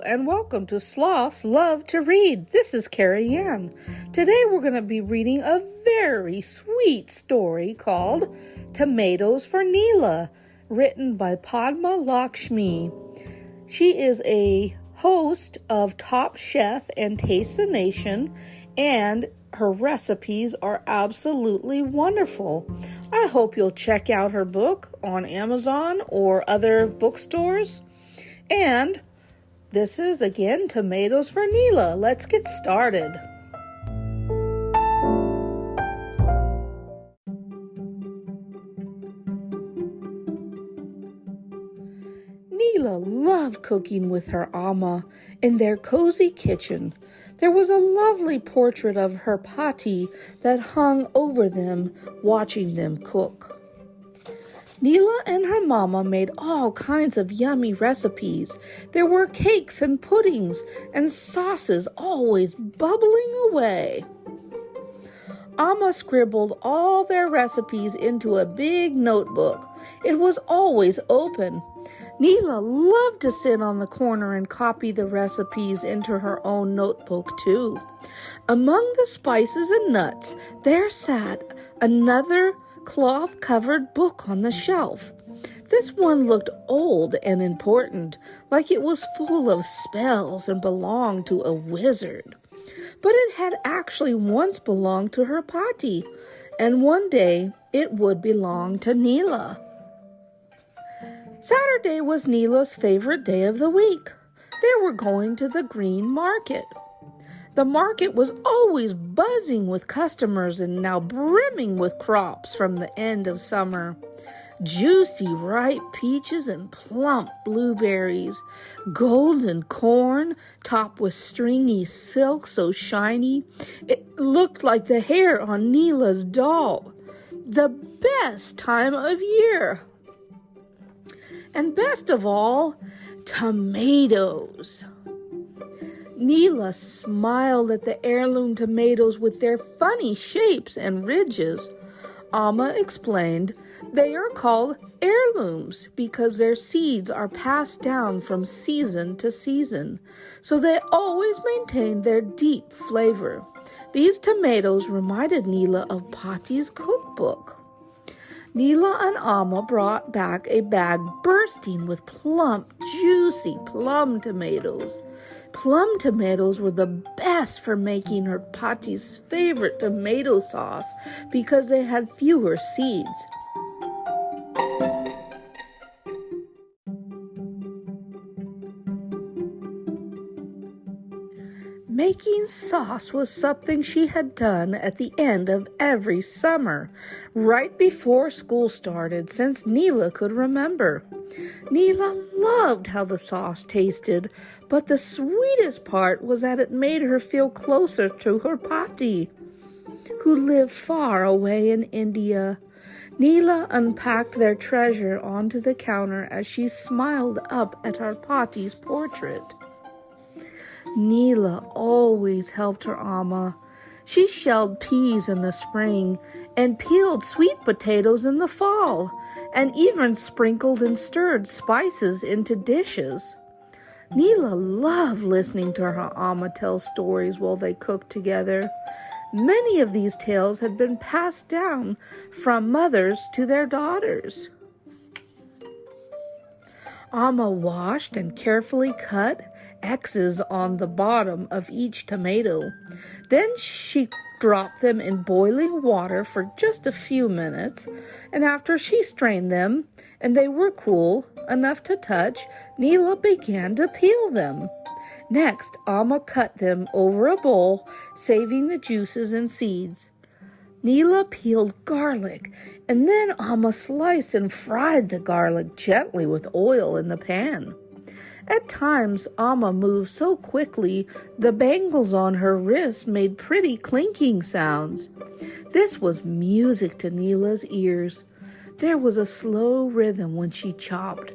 and welcome to Sloths Love to Read. This is Carrie Ann. Today we're going to be reading a very sweet story called Tomatoes for Neela, written by Padma Lakshmi. She is a host of Top Chef and Taste the Nation, and her recipes are absolutely wonderful. I hope you'll check out her book on Amazon or other bookstores. And this is, again, Tomatoes for Neela. Let's get started. Neela loved cooking with her amma in their cozy kitchen. There was a lovely portrait of her pati that hung over them, watching them cook. Neela and her mama made all kinds of yummy recipes. There were cakes and puddings and sauces always bubbling away. Amma scribbled all their recipes into a big notebook. It was always open. Neela loved to sit on the corner and copy the recipes into her own notebook too. Among the spices and nuts, there sat another cloth-covered book on the shelf. This one looked old and important, like it was full of spells and belonged to a wizard. But it had actually once belonged to her pati, and one day it would belong to Neela. Saturday was Neela's favorite day of the week. They were going to the green market. The market was always buzzing with customers and now brimming with crops from the end of summer. Juicy ripe peaches and plump blueberries, golden corn topped with stringy silk so shiny it looked like the hair on Neela's doll. The best time of year. And best of all, tomatoes. Neela smiled at the heirloom tomatoes with their funny shapes and ridges. Amma explained they are called heirlooms because their seeds are passed down from season to season, so they always maintain their deep flavor. These tomatoes reminded Neela of Pati's cookbook. Neela and Amma brought back a bag bursting with plump, juicy plum tomatoes. Plum tomatoes were the best for making her pati's favorite tomato sauce because they had fewer seeds. Making sauce was something she had done at the end of every summer, right before school started, since Neela could remember. Neela loved how the sauce tasted, but the sweetest part was that it made her feel closer to her pati, who lived far away in India. Neela unpacked their treasure onto the counter as she smiled up at her pati's portrait. Neela always helped her amma. She shelled peas in the spring and peeled sweet potatoes in the fall, and even sprinkled and stirred spices into dishes. Neela loved listening to her amma tell stories while they cooked together. Many of these tales had been passed down from mothers to their daughters. Amma washed and carefully cut X's on the bottom of each tomato. Then she dropped them in boiling water for just a few minutes, and after she strained them and they were cool enough to touch, Neela began to peel them. Next, Amma cut them over a bowl, saving the juices and seeds. Neela peeled garlic, and then Amma sliced and fried the garlic gently with oil in the pan. At times, Amma moved so quickly, the bangles on her wrists made pretty clinking sounds. This was music to Neela's ears. There was a slow rhythm when she chopped,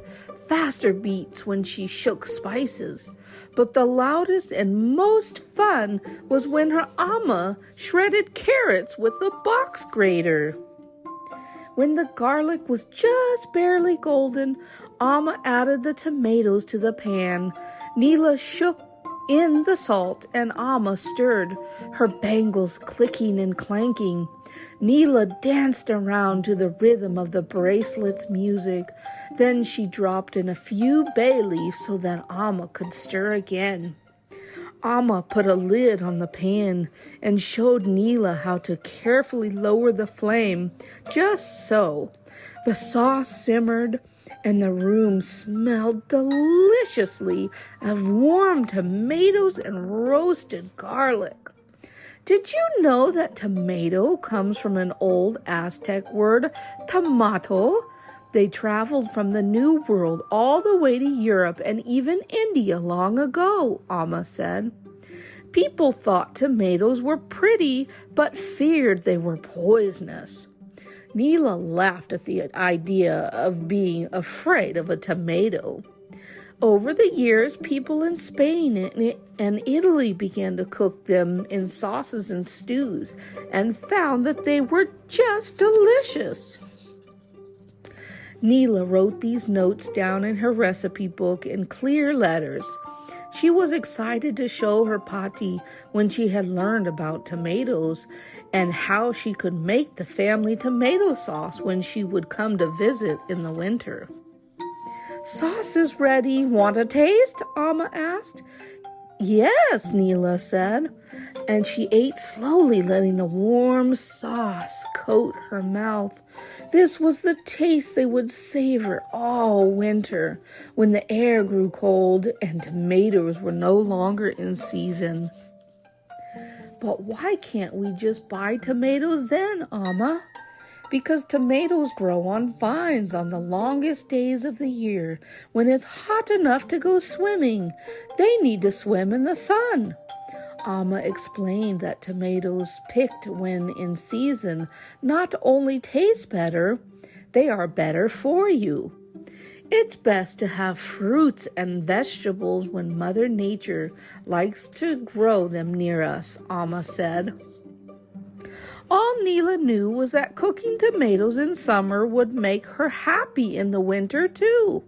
faster beats when she shook spices. But the loudest and most fun was when her amma shredded carrots with a box grater. When the garlic was just barely golden, Amma added the tomatoes to the pan. Neela shook in the salt, and Amma stirred, her bangles clicking and clanking. Neela danced around to the rhythm of the bracelet's music. Then she dropped in a few bay leaves so that Amma could stir again. Amma put a lid on the pan and showed Neela how to carefully lower the flame, just so. The sauce simmered, and the room smelled deliciously of warm tomatoes and roasted garlic. Did you know that tomato comes from an old Aztec word, tomato? They traveled from the New World all the way to Europe and even India long ago, Amma said. People thought tomatoes were pretty, but feared they were poisonous. Neela laughed at the idea of being afraid of a tomato. Over the years, people in Spain and Italy began to cook them in sauces and stews and found that they were just delicious. Neela wrote these notes down in her recipe book in clear letters. She was excited to show her Pati when she had learned about tomatoes and how she could make the family tomato sauce when she would come to visit in the winter. "Sauce is ready. Want a taste?" Amma asked. "Yes," Neela said, and she ate slowly, letting the warm sauce coat her mouth. This was the taste they would savor all winter when the air grew cold and tomatoes were no longer in season. "But why can't we just buy tomatoes then, Amma?" "Because tomatoes grow on vines on the longest days of the year when it's hot enough to go swimming. They need to swim in the sun." Amma explained that tomatoes picked when in season not only taste better, they are better for you. It's best to have fruits and vegetables when Mother Nature likes to grow them near us, Amma said. All Neela knew was that cooking tomatoes in summer would make her happy in the winter too.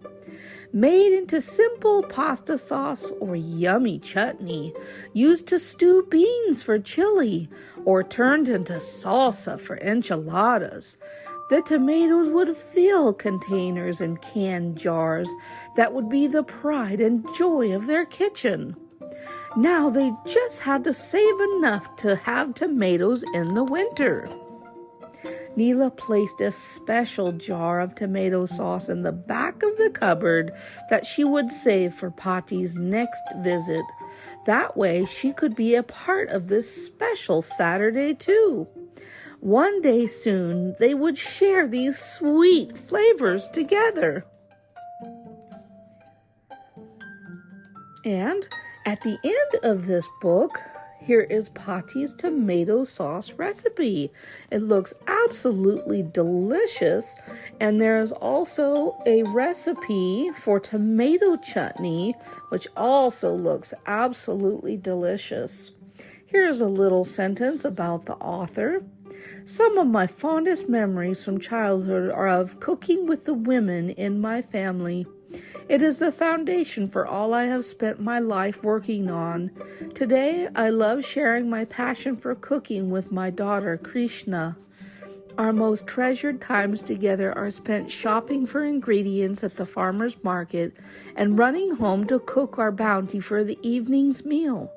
Made into simple pasta sauce or yummy chutney, used to stew beans for chili, or turned into salsa for enchiladas. The tomatoes would fill containers and canned jars that would be the pride and joy of their kitchen. Now they just had to save enough to have tomatoes in the winter. Neela placed a special jar of tomato sauce in the back of the cupboard that she would save for Pati's next visit. That way she could be a part of this special Saturday too. One day soon they would share these sweet flavors together. And at the end of this book, here is Pati's tomato sauce recipe. It looks absolutely delicious, and there's also a recipe for tomato chutney, which also looks absolutely delicious. Here's a little sentence about the author. "Some of my fondest memories from childhood are of cooking with the women in my family. It is the foundation for all I have spent my life working on. Today, I love sharing my passion for cooking with my daughter, Krishna. Our most treasured times together are spent shopping for ingredients at the farmer's market and running home to cook our bounty for the evening's meal.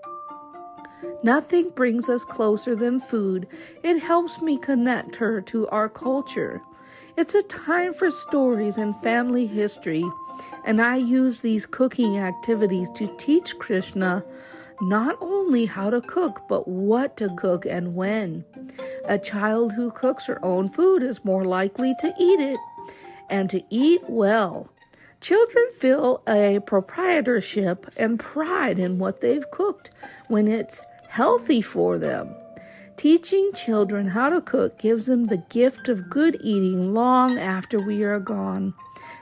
Nothing brings us closer than food. It helps me connect her to our culture. It's a time for stories and family history, and I use these cooking activities to teach Krishna not only how to cook, but what to cook and when. A child who cooks her own food is more likely to eat it, and to eat well. Children feel a proprietorship and pride in what they've cooked when it's healthy for them. Teaching children how to cook gives them the gift of good eating long after we are gone.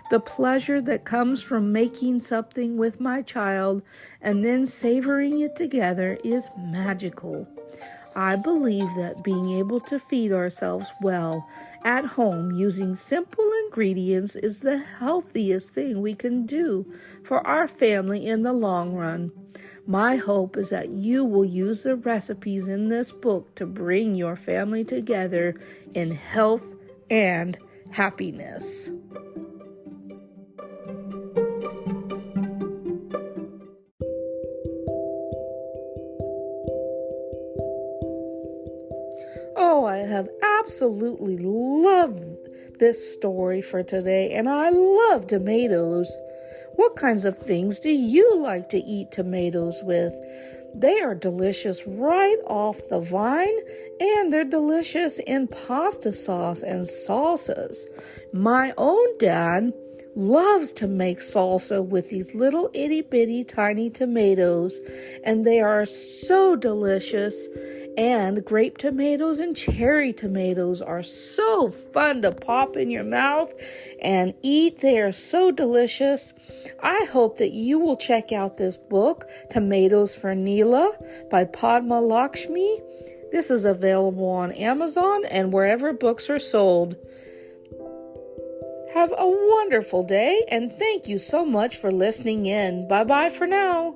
The pleasure that comes from making something with my child and then savoring it together is magical. I believe that being able to feed ourselves well at home using simple ingredients is the healthiest thing we can do for our family in the long run. My hope is that you will use the recipes in this book to bring your family together in health and happiness. Oh, I have absolutely loved this story for today, and I love tomatoes. What kinds of things do you like to eat tomatoes with? They are delicious right off the vine, and they're delicious in pasta sauce and salsas. My own dad loves to make salsa with these little itty-bitty tiny tomatoes, and they are so delicious. And grape tomatoes and cherry tomatoes are so fun to pop in your mouth and eat. They are so delicious. I hope that you will check out this book, Tomatoes for Neela by Padma Lakshmi. This is available on Amazon and wherever books are sold. Have a wonderful day, and thank you so much for listening in. Bye-bye for now.